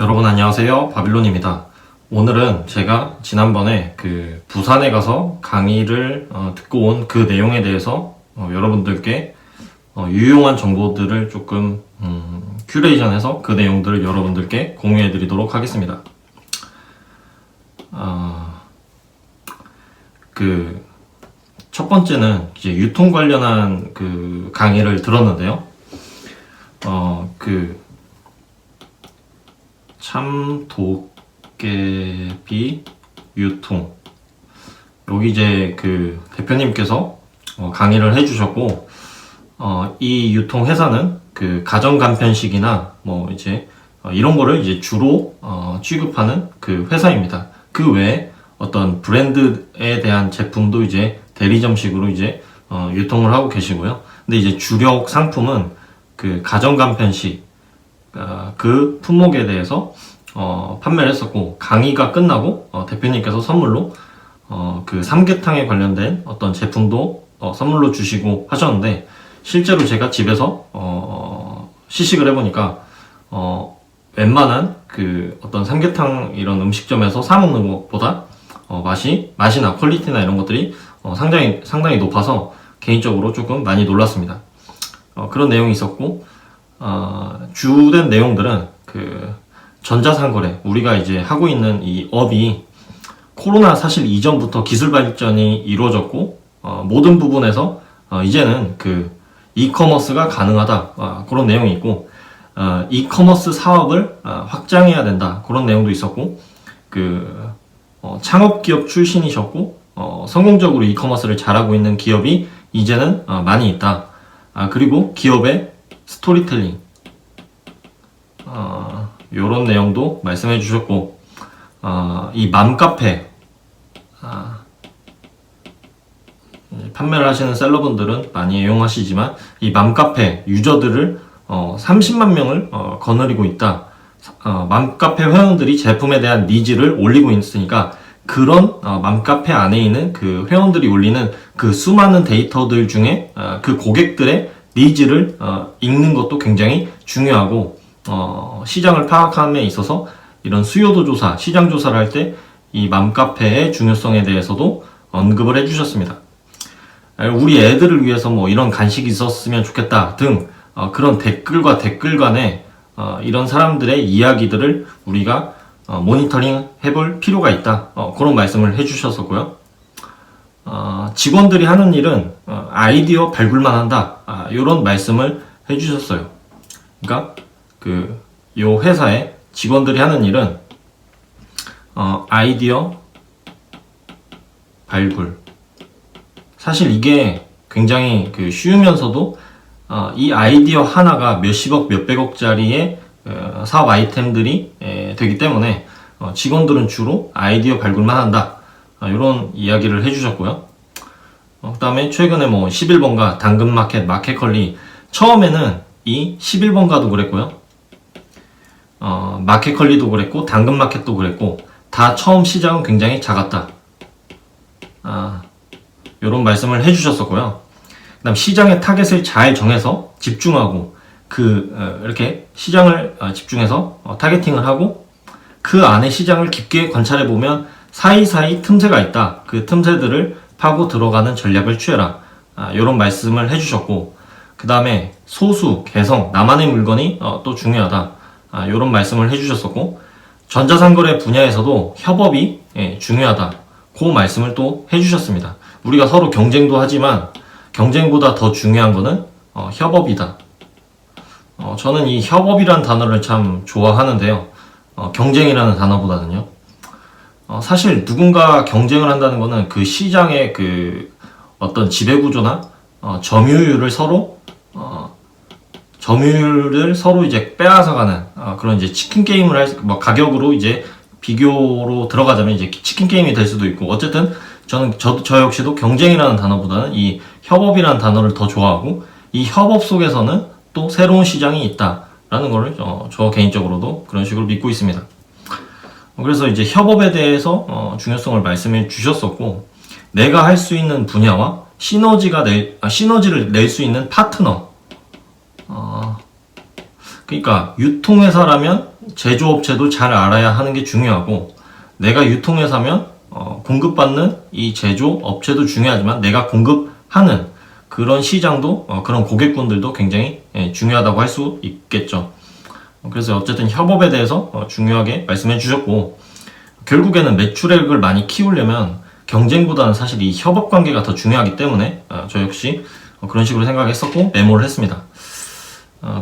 여러분 안녕하세요. 바빌론입니다. 오늘은 제가 지난번에 부산에 가서 강의를 듣고 온 그 내용에 대해서 여러분들께 유용한 정보들을 조금 큐레이션해서 그 내용들을 여러분들께 공유해 드리도록 하겠습니다. 첫 번째는 이제 유통 관련한 강의를 들었는데요. 참도깨비 유통, 여기 이제 대표님께서 강의를 해주셨고, 이 유통 회사는 가정 간편식이나 이런 거를 이제 주로 취급하는 회사입니다. 그 외에 어떤 브랜드에 대한 제품도 이제 대리점식으로 이제 유통을 하고 계시고요. 근데 이제 주력 상품은 가정 간편식 그 품목에 대해서 판매를 했었고, 강의가 끝나고 대표님께서 선물로 삼계탕에 관련된 어떤 제품도 선물로 주시고 하셨는데, 실제로 제가 집에서 시식을 해보니까 웬만한 어떤 삼계탕 이런 음식점에서 사 먹는 것보다 맛이나 퀄리티나 이런 것들이 상당히 높아서 개인적으로 조금 많이 놀랐습니다. 그런 내용이 있었고, 주된 내용들은 전자상거래, 우리가 이제 하고 있는 이 업이 코로나 사실 이전부터 기술 발전이 이루어졌고, 모든 부분에서 이제는 이커머스가 가능하다, 그런 내용이 있고, 이커머스 사업을 확장해야 된다, 그런 내용도 있었고, 창업기업 출신이셨고 성공적으로 이커머스를 잘하고 있는 기업이 이제는 많이 있다. 그리고 기업의 스토리텔링, 요런 내용도 말씀해 주셨고, 이 맘카페, 판매를 하시는 셀러분들은 많이 애용하시지만 이 맘카페 유저들을 30만 명을 거느리고 있다. 맘카페 회원들이 제품에 대한 니즈를 올리고 있으니까, 그런 맘카페 안에 있는 회원들이 올리는 수많은 데이터들 중에 고객들의 니즈를 읽는 것도 굉장히 중요하고, 시장을 파악함에 있어서 이런 수요도 조사, 시장 조사를 할 때 이 맘카페의 중요성에 대해서도 언급을 해주셨습니다. 우리 애들을 위해서 이런 간식이 있었으면 좋겠다 등 그런 댓글과 댓글 간에 이런 사람들의 이야기들을 우리가 모니터링 해볼 필요가 있다, 그런 말씀을 해주셨었고요. 직원들이 하는 일은 아이디어 발굴만 한다, 이런 말씀을 해주셨어요. 그러니까 요 회사의 직원들이 하는 일은 아이디어 발굴, 사실 이게 굉장히 쉬우면서도 이 아이디어 하나가 몇십억 몇백억짜리의 사업 아이템들이 되기 때문에 직원들은 주로 아이디어 발굴만 한다, 이런 이야기를 해주셨고요. 그 다음에 최근에 11번가, 당근마켓, 마켓컬리, 처음에는 이 11번가도 그랬고요, 마켓컬리도 그랬고 당근마켓도 그랬고, 다 처음 시장은 굉장히 작았다, 이런 말씀을 해주셨었고요. 그 다음 시장의 타겟을 잘 정해서 집중하고, 이렇게 시장을 집중해서 타겟팅을 하고, 그 안에 시장을 깊게 관찰해 보면 사이사이 틈새가 있다, 그 틈새들을 파고 들어가는 전략을 취해라, 이런 말씀을 해주셨고, 그 다음에 소수, 개성, 나만의 물건이 또 중요하다, 이런 말씀을 해주셨었고, 전자상거래 분야에서도 협업이 중요하다, 그 말씀을 또 해주셨습니다. 우리가 서로 경쟁도 하지만 경쟁보다 더 중요한 거는 협업이다. 저는 이 협업이라는 단어를 참 좋아하는데요. 경쟁이라는 단어보다는요. 사실 누군가 경쟁을 한다는 거는 시장의 어떤 지배구조나 점유율을 서로 이제 빼앗아가는 그런 이제 치킨 게임을 가격으로 이제 비교로 들어가자면 이제 치킨 게임이 될 수도 있고, 어쨌든 저 역시도 경쟁이라는 단어보다는 이 협업이라는 단어를 더 좋아하고, 이 협업 속에서는 또 새로운 시장이 있다라는 거를 저 개인적으로도 그런 식으로 믿고 있습니다. 그래서 이제 협업에 대해서 중요성을 말씀해 주셨었고, 내가 할 수 있는 분야와 시너지를 낼 수 있는 파트너, 그러니까 유통회사라면 제조업체도 잘 알아야 하는 게 중요하고, 내가 유통해서 하면 공급받는 이 제조업체도 중요하지만 내가 공급하는 그런 시장도 그런 고객군들도 굉장히 중요하다고 할 수 있겠죠. 그래서 어쨌든 협업에 대해서 중요하게 말씀해 주셨고, 결국에는 매출액을 많이 키우려면 경쟁보다는 사실 이 협업 관계가 더 중요하기 때문에 저 역시 그런 식으로 생각했었고 메모를 했습니다.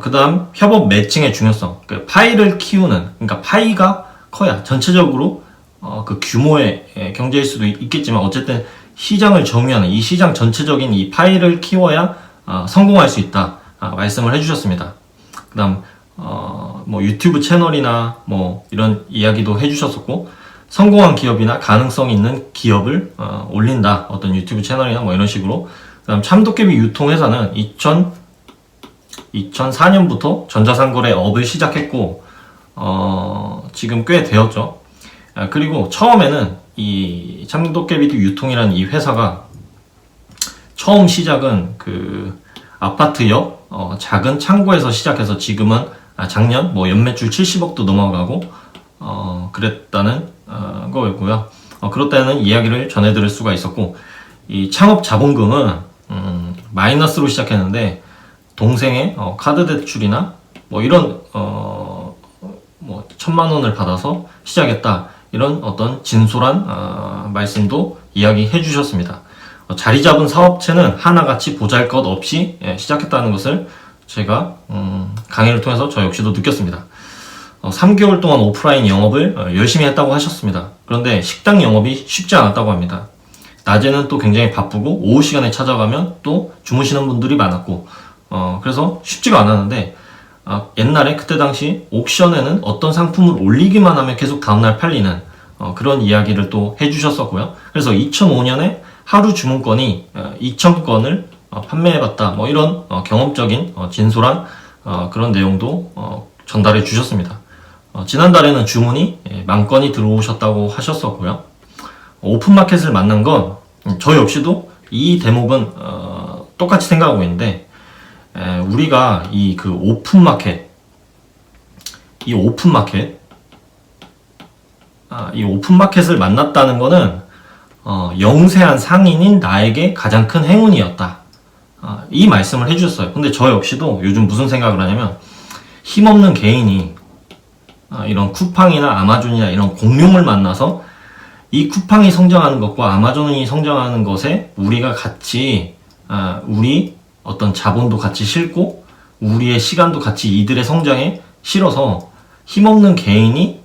그 다음 협업 매칭의 중요성. 그 파이를 키우는, 그러니까 파이가 커야 전체적으로 그 규모의 경제일 수도 있겠지만 어쨌든 시장을 점유하는 이 시장 전체적인 이 파이를 키워야 성공할 수 있다 말씀을 해주셨습니다. 그 다음 뭐 유튜브 채널이나 뭐 이런 이야기도 해주셨었고, 성공한 기업이나 가능성 있는 기업을 올린다, 어떤 유튜브 채널이나 뭐 이런 식으로. 그 다음 참도깨비 유통회사는 2004년부터 전자상거래 업을 시작했고 지금 꽤 되었죠. 그리고 처음에는 이 참도깨비 유통이라는 이 회사가 처음 시작은 그 아파트역 작은 창고에서 시작해서 지금은 작년 뭐 연매출 70억도 넘어가고 그랬다는 거였고요. 그렇다는 이야기를 전해드릴 수가 있었고, 이 창업 자본금은 마이너스로 시작했는데 동생의 카드 대출이나 뭐 이런 뭐 1,000만 원을 받아서 시작했다, 이런 어떤 진솔한 말씀도 이야기해 주셨습니다. 자리 잡은 사업체는 하나같이 보잘것없이 시작했다는 것을 제가 강의를 통해서 저 역시도 느꼈습니다. 3개월 동안 오프라인 영업을 열심히 했다고 하셨습니다. 그런데 식당 영업이 쉽지 않았다고 합니다. 낮에는 또 굉장히 바쁘고 오후 시간에 찾아가면 또 주무시는 분들이 많았고 그래서 쉽지가 않았는데, 옛날에 그때 당시 옥션에는 어떤 상품을 올리기만 하면 계속 다음날 팔리는 그런 이야기를 또 해주셨었고요. 그래서 2005년에 하루 주문건이 2,000건을 판매해봤다, 뭐 이런 경험적인 진솔한 그런 내용도 전달해 주셨습니다. 지난달에는 주문이 10,000건이 들어오셨다고 하셨었고요. 오픈마켓을 만난 건 저 역시도 이 대목은 똑같이 생각하고 있는데, 우리가 이 그 오픈마켓을 만났다는 거는 영세한 상인인 나에게 가장 큰 행운이었다, 이 말씀을 해주셨어요. 근데 저 역시도 요즘 무슨 생각을 하냐면, 힘없는 개인이 이런 쿠팡이나 아마존이나 이런 공룡을 만나서 이 쿠팡이 성장하는 것과 아마존이 성장하는 것에 우리가 같이 우리 어떤 자본도 같이 싣고 우리의 시간도 같이 이들의 성장에 실어서 힘없는 개인이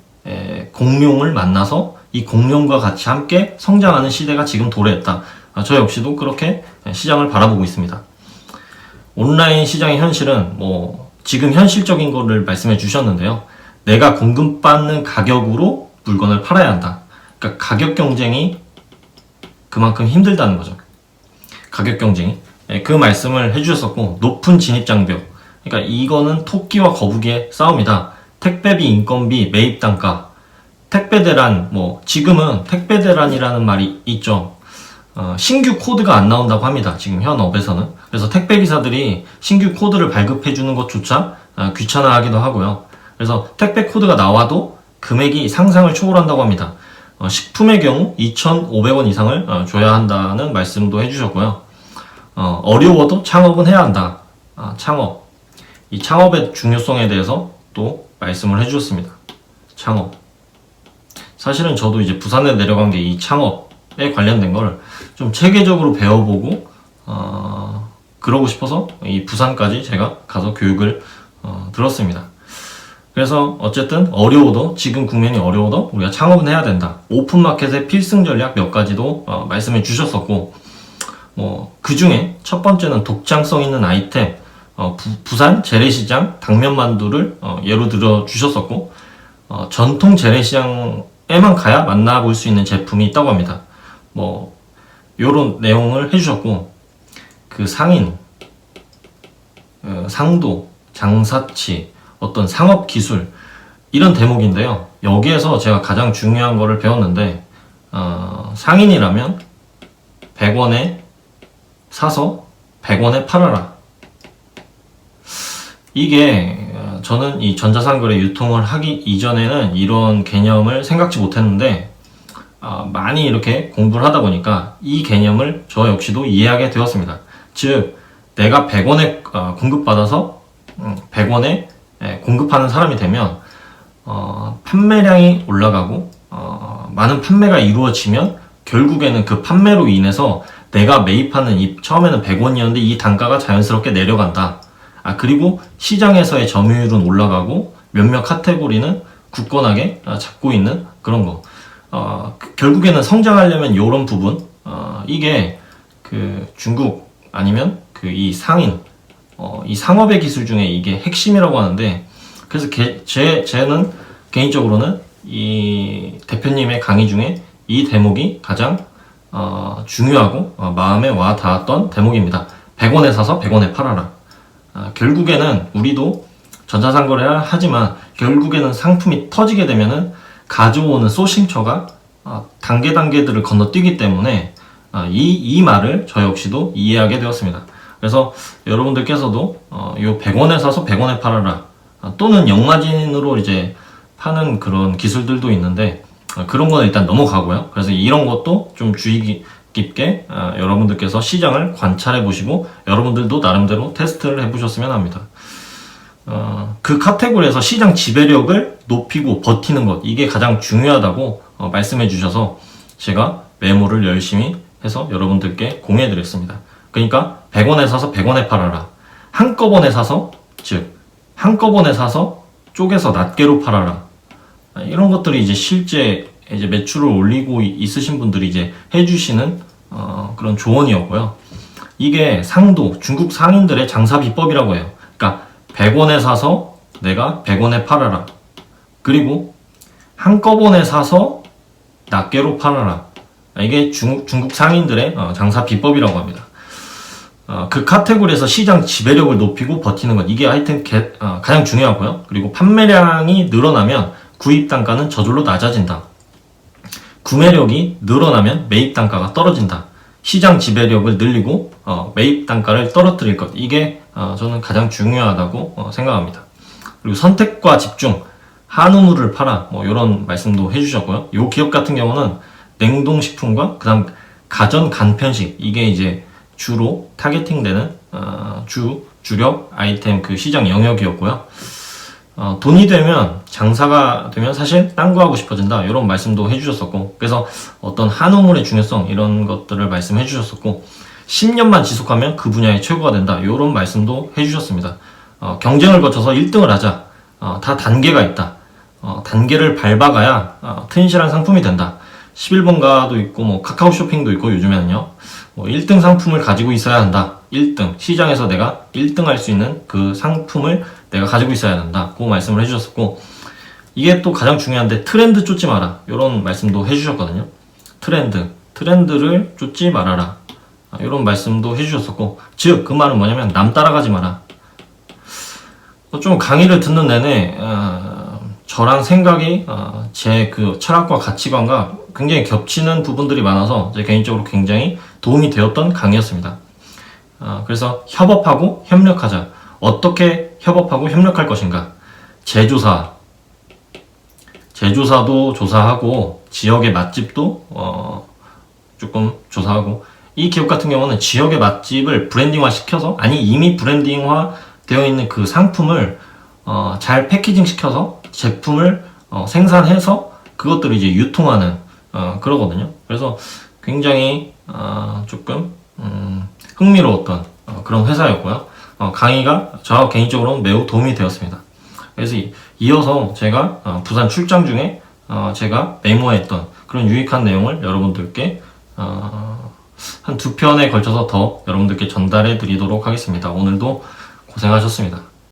공룡을 만나서 이 공룡과 같이 함께 성장하는 시대가 지금 도래했다. 저 역시도 그렇게 시장을 바라보고 있습니다. 온라인 시장의 현실은 뭐 지금 현실적인 거를 말씀해 주셨는데요. 내가 공급받는 가격으로 물건을 팔아야 한다. 그러니까 가격 경쟁이 그만큼 힘들다는 거죠. 가격 경쟁이. 그 말씀을 해주셨었고, 높은 진입장벽. 그러니까 이거는 토끼와 거북이의 싸움이다. 택배비, 인건비, 매입 단가. 택배 대란, 뭐 지금은 택배 대란이라는 말이 있죠. 신규 코드가 안 나온다고 합니다. 지금 현 업에서는. 그래서 택배 기사들이 신규 코드를 발급해 주는 것조차 귀찮아하기도 하고요. 그래서 택배 코드가 나와도 금액이 상상을 초월한다고 합니다. 식품의 경우 2,500원 이상을 줘야 한다는 말씀도 해주셨고요. 어려워도 창업은 해야 한다. 창업. 이 창업의 중요성에 대해서 또 말씀을 해주셨습니다. 창업. 사실은 저도 이제 부산에 내려간 게 이 창업에 관련된 걸 좀 체계적으로 배워보고 그러고 싶어서 이 부산까지 제가 가서 교육을 들었습니다. 그래서 어쨌든 어려워도, 지금 국면이 어려워도 우리가 창업은 해야 된다. 오픈마켓의 필승 전략 몇 가지도 말씀해 주셨었고, 뭐 그 중에 첫 번째는 독창성 있는 아이템, 부산 재래시장 당면만두를 예로 들어 주셨었고, 전통 재래시장에만 가야 만나볼 수 있는 제품이 있다고 합니다. 뭐 요런 내용을 해주셨고, 그 상인, 상도, 장사치, 어떤 상업 기술, 이런 대목인데요. 여기에서 제가 가장 중요한 거를 배웠는데, 상인이라면 100원에 사서 100원에 팔아라. 이게 저는 이 전자상거래 유통을 하기 이전에는 이런 개념을 생각지 못했는데 많이 이렇게 공부를 하다 보니까 이 개념을 저 역시도 이해하게 되었습니다. 즉 내가 100원에 공급받아서 100원에 공급하는 사람이 되면 판매량이 올라가고 많은 판매가 이루어지면 결국에는 그 판매로 인해서 내가 매입하는 처음에는 100원이었는데 이 단가가 자연스럽게 내려간다. 그리고 시장에서의 점유율은 올라가고 몇몇 카테고리는 굳건하게 잡고 있는 그런 거. 결국에는 성장하려면 이런 부분, 이게 그 중국 아니면 그 이 상인, 이 상업의 기술 중에 이게 핵심이라고 하는데, 그래서 쟤는 개인적으로는 이 대표님의 강의 중에 이 대목이 가장 중요하고 마음에 와 닿았던 대목입니다. 100원에 사서 100원에 팔아라. 결국에는 우리도 전자상거래를 하지만 결국에는 상품이 터지게 되면은 가져오는 소싱처가 단계들을 건너뛰기 때문에 이 말을 저 역시도 이해하게 되었습니다. 그래서 여러분들께서도 요 100원에 사서 100원에 팔아라, 또는 역마진으로 이제 파는 그런 기술들도 있는데 그런 거는 일단 넘어가고요. 그래서 이런 것도 좀 주의 깊게 여러분들께서 시장을 관찰해 보시고 여러분들도 나름대로 테스트를 해 보셨으면 합니다. 그 카테고리에서 시장 지배력을 높이고 버티는 것, 이게 가장 중요하다고 말씀해 주셔서 제가 메모를 열심히 해서 여러분들께 공유해 드렸습니다. 그러니까 100원에 사서 100원에 팔아라. 한꺼번에 사서, 즉 한꺼번에 사서 쪼개서 낱개로 팔아라. 이런 것들이 이제 실제 이제 매출을 올리고 있으신 분들이 이제 해주시는 그런 조언이었고요. 이게 상도, 중국 상인들의 장사 비법이라고 해요. 그러니까 100원에 사서 내가 100원에 팔아라. 그리고 한꺼번에 사서 낱개로 팔아라. 이게 중국 상인들의 장사 비법이라고 합니다. 그 카테고리에서 시장 지배력을 높이고 버티는 것, 이게 하여튼 가장 중요하고요. 그리고 판매량이 늘어나면 구입 단가는 저절로 낮아진다. 구매력이 늘어나면 매입 단가가 떨어진다. 시장 지배력을 늘리고 매입 단가를 떨어뜨릴 것, 이게 저는 가장 중요하다고 생각합니다. 그리고 선택과 집중, 한우물을 팔아, 뭐 이런 말씀도 해주셨고요. 이 기업 같은 경우는 냉동식품과 그다음 가전 간편식, 이게 이제 주로 타겟팅되는 주력 아이템 그 시장 영역이었고요. 돈이 되면, 장사가 되면 사실 딴 거 하고 싶어진다, 이런 말씀도 해주셨었고, 그래서 어떤 한우물의 중요성, 이런 것들을 말씀해 주셨었고, 10년만 지속하면 그 분야의 최고가 된다, 이런 말씀도 해주셨습니다. 경쟁을 거쳐서 1등을 하자. 다 단계가 있다. 단계를 밟아가야 튼실한 상품이 된다. 11번가도 있고 뭐 카카오 쇼핑도 있고, 요즘에는요 뭐 1등 상품을 가지고 있어야 한다. 1등, 시장에서 내가 1등 할 수 있는 그 상품을 내가 가지고 있어야 한다, 그 말씀을 해주셨었고, 이게 또 가장 중요한데 트렌드 쫓지 마라, 이런 말씀도 해주셨거든요. 트렌드를 쫓지 말아라, 이런 말씀도 해주셨었고, 즉 그 말은 뭐냐면 남 따라가지 마라. 좀 강의를 듣는 내내 저랑 생각이 제 그 철학과 가치관과 굉장히 겹치는 부분들이 많아서 제 개인적으로 굉장히 도움이 되었던 강의였습니다. 그래서 협업하고 협력하자. 어떻게 협업하고 협력할 것인가? 제조사도 조사하고 지역의 맛집도 조금 조사하고, 이 기업 같은 경우는 지역의 맛집을 브랜딩화 시켜서, 아니 이미 브랜딩화 되어 있는 그 상품을 잘 패키징 시켜서 제품을 생산해서 그것들을 이제 유통하는 그러거든요. 그래서 굉장히 조금 흥미로웠던 그런 회사였고요. 강의가 저 개인적으로는 매우 도움이 되었습니다. 그래서 이어서 제가 부산 출장 중에 제가 메모했던 그런 유익한 내용을 여러분들께 한 2편에 걸쳐서 더 여러분들께 전달해 드리도록 하겠습니다. 오늘도 고생하셨습니다.